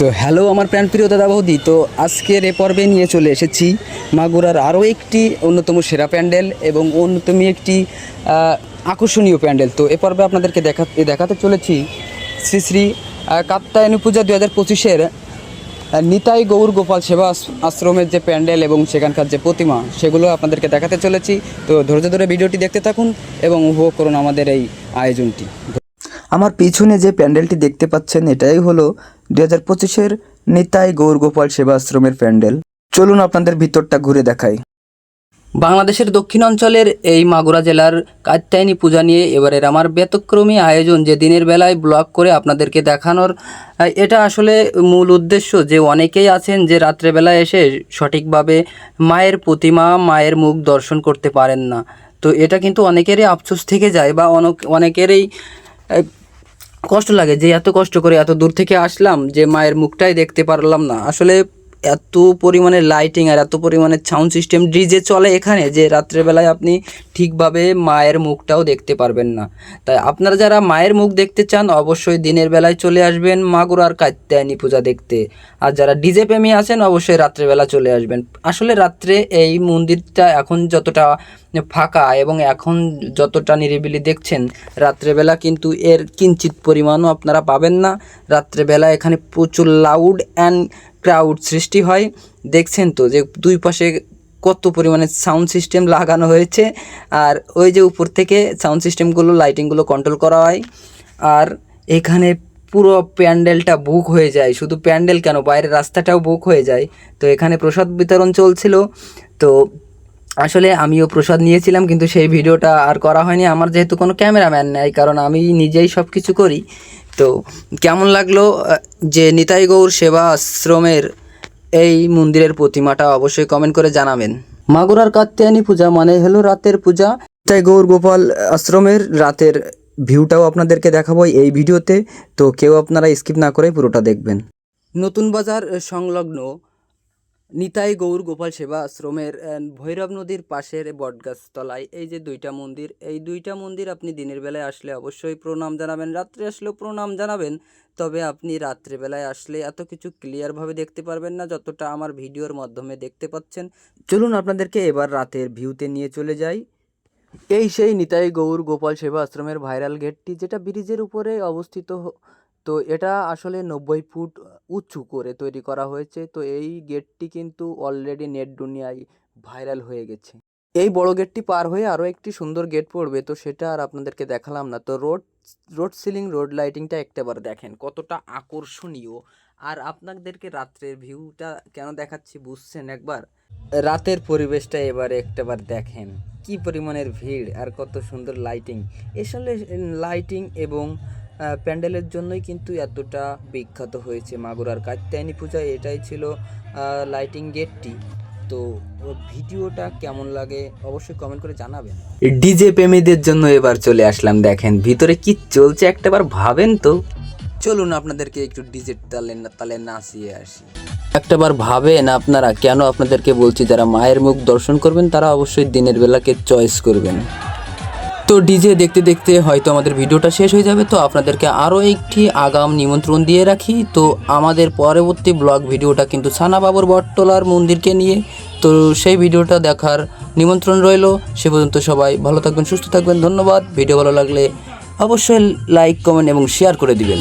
তো হ্যালো আমার প্রাণপ্রিয় দাদা বৌদি, তো আজকের এ পর্বে নিয়ে চলে এসেছি মাগুরার আরও একটি অন্যতম সেরা প্যান্ডেল এবং অন্যতম একটি আকর্ষণীয় প্যান্ডেল। তো এ পর্বে আপনাদেরকে দেখাতে চলেছি শ্রী শ্রী কাত্যায়নী পূজা 2025-এর নিতাই গৌর গোপাল সেবা আশ্রমের যে প্যান্ডেল এবং সেখানকার যে প্রতিমা সেগুলো আপনাদেরকে দেখাতে চলেছি। তো ধৈর্য ধরে ভিডিওটি দেখতে থাকুন এবং উপভোগ করুন আমাদের এই আয়োজনটি। আমার পিছনে যে প্যান্ডেলটি দেখতে পাচ্ছেন এটাই হলো 2025-এর নিতাই গৌর গোপাল সেবা আশ্রমের প্যান্ডেল। চলুন আপনাদের ভিতরটা ঘুরে দেখাই। বাংলাদেশের দক্ষিণ অঞ্চলের এই মাগুরা জেলার কাত্যায়নী পূজা নিয়ে এবারের আমার ব্যতিক্রমী আয়োজন, যে দিনের বেলায় ব্লগ করে আপনাদেরকে দেখানোর, এটা আসলে মূল উদ্দেশ্য যে অনেকেই আছেন যে রাত্রেবেলায় এসে সঠিকভাবে মায়ের প্রতিমা মায়ের মুখ দর্শন করতে পারেন না। তো এটা কিন্তু অনেকেরই আফসোস থেকে যায় বা অনেকেরই কষ্ট লাগে যে এত কষ্ট করে এত দূর থেকে আসলাম যে মায়ের মুখটাই দেখতে পারলাম না। আসলে এত পরিমাণে লাইটিং আর এত পরিমাণে সাউন্ড সিস্টেম ডিজে চলে এখানে যে রাত্রেবেলায় আপনি ঠিকভাবে মায়ের মুখটাও দেখতে পারবেন না। তাই আপনারা যারা মায়ের মুখ দেখতে চান অবশ্যই দিনের বেলায় চলে আসবেন মাগুরার কাত্যায়নী পূজা দেখতে, আর যারা ডিজে প্রেমী আছেন অবশ্যই রাত্রেবেলা চলে আসবেন। আসলে রাত্রে এই মন্দিরটা এখন যতটা ফাঁকা এবং এখন যতটা নিরিবিলি দেখছেন, রাত্রেবেলা কিন্তু এর কিঞ্চিত পরিমাণও আপনারা পাবেন না। রাত্রেবেলা এখানে প্রচুর লাউড অ্যান্ড ক্রাউড সৃষ্টি হয়। দেখছেন তো যে দুই পাশে কত পরিমাণে সাউন্ড সিস্টেম লাগানো হয়েছে, আর ওই যে উপর থেকে সাউন্ড সিস্টেমগুলো লাইটিংগুলো কন্ট্রোল করা হয়। আর এখানে পুরো প্যান্ডেলটা বুক হয়ে যায়, শুধু প্যান্ডেল কেন বাইরের রাস্তাটাও বুক হয়ে যায়। তো এখানে প্রসাদ বিতরণ চলছিল, তো আসলে আমিও প্রসাদ নিয়েছিলাম কিন্তু সেই ভিডিওটা আর করা হয়নি। আমার যেহেতু কোনো ক্যামেরাম্যান নেই, কারণ আমি নিজেই সব কিছু করি। তো কেমন লাগলো যে নিতাই গৌর সেবা আশ্রমের এই মন্দিরের প্রতিমাটা অবশ্যই কমেন্ট করে জানাবেন। মাগুরার কাত্যায়নী পূজা মানে হলো রাতের পূজা। নিতাই গৌর গোপাল আশ্রমের রাতের ভিউটাও আপনাদেরকে দেখাবো এই ভিডিওতে, তো কেউ আপনারা স্কিপ না করে পুরোটা দেখবেন। নতুন বাজার সংলগ্ন নিতাই গৌর গোপাল সেবা আশ্রমের ভৈরব নদীর পাশের বটগাছ তলায় এই যে দুইটা মন্দির, এই দুইটা মন্দির আপনি দিনের বেলায় আসলে অবশ্যই প্রণাম জানাবেন, রাত্রে আসলেও প্রণাম জানাবেন। তবে আপনি রাত্রেবেলায় আসলে এত কিছু ক্লিয়ারভাবে দেখতে পারবেন না যতটা আমার ভিডিওর মাধ্যমে দেখতে পাচ্ছেন। চলুন আপনাদেরকে এবার রাতের ভিউতে নিয়ে চলে যাই। এই সেই নিতাই গৌর গোপাল সেবা আশ্রমের ভাইরাল গেটটি, যেটা ব্রিজের উপরে অবস্থিত। তো এটা আসলে 90 ফুট উঁচু করে তৈরি করা হয়েছে। তো এই গেটটি কিন্তু অলরেডি নেট দুনিয়ায় ভাইরাল হয়ে গেছে। এই বড় গেটটি পার হয়ে আরও একটি সুন্দর গেট পড়বে, তো সেটা আর আপনাদেরকে দেখালাম না। তো রোড সিলিং রোড লাইটিংটা একটাবার দেখেন কতটা আকর্ষণীয়। আর আপনাদেরকে রাত্রের ভিউটা কেন দেখাচ্ছি বুঝছেন একবার? রাতের পরিবেশটা এবারে একটাবার দেখেন কি পরিমাণের ভিড় আর কত সুন্দর লাইটিং। আসলে লাইটিং এবং প্যান্ডেলের জন্যই কিন্তু এতটা বিখ্যাত হয়েছে মাগুরার কাত্যায়নী পূজা। এটাই ছিল লাইটিং গেটটি। তো ভিডিওটা কেমন লাগে অবশ্যই কমেন্ট করে জানাবেন। ডিজে প্রেমীদের জন্য এবার চলে আসলাম, দেখেন ভিতরে কি চলছে একটাবার ভাবেন তো। চলুন আপনাদেরকে একটু ডিজে তালে নাচিয়ে আসি। একটাবার ভাবেন আপনারা, কেন আপনাদেরকে বলছি যারা মায়ের মুখ দর্শন করবেন তারা অবশ্যই দিনের বেলাকে চয়েস করবেন। তো ডিজে দেখতে দেখতে হয়তো আমাদের ভিডিওটা শেষ হয়ে যাবে, তো আপনাদেরকে আরও একটি আগাম নিমন্ত্রণ দিয়ে রাখি। তো আমাদের পরবর্তী ব্লগ ভিডিওটা কিন্তু ছানাবাবুর বটতলার মন্দিরকে নিয়ে, তো সেই ভিডিওটা দেখার নিমন্ত্রণ রইল। সে পর্যন্ত সবাই ভালো থাকবেন, সুস্থ থাকবেন। ধন্যবাদ। ভিডিও ভালো লাগলে অবশ্যই লাইক কমেন্ট এবং শেয়ার করে দিবেন।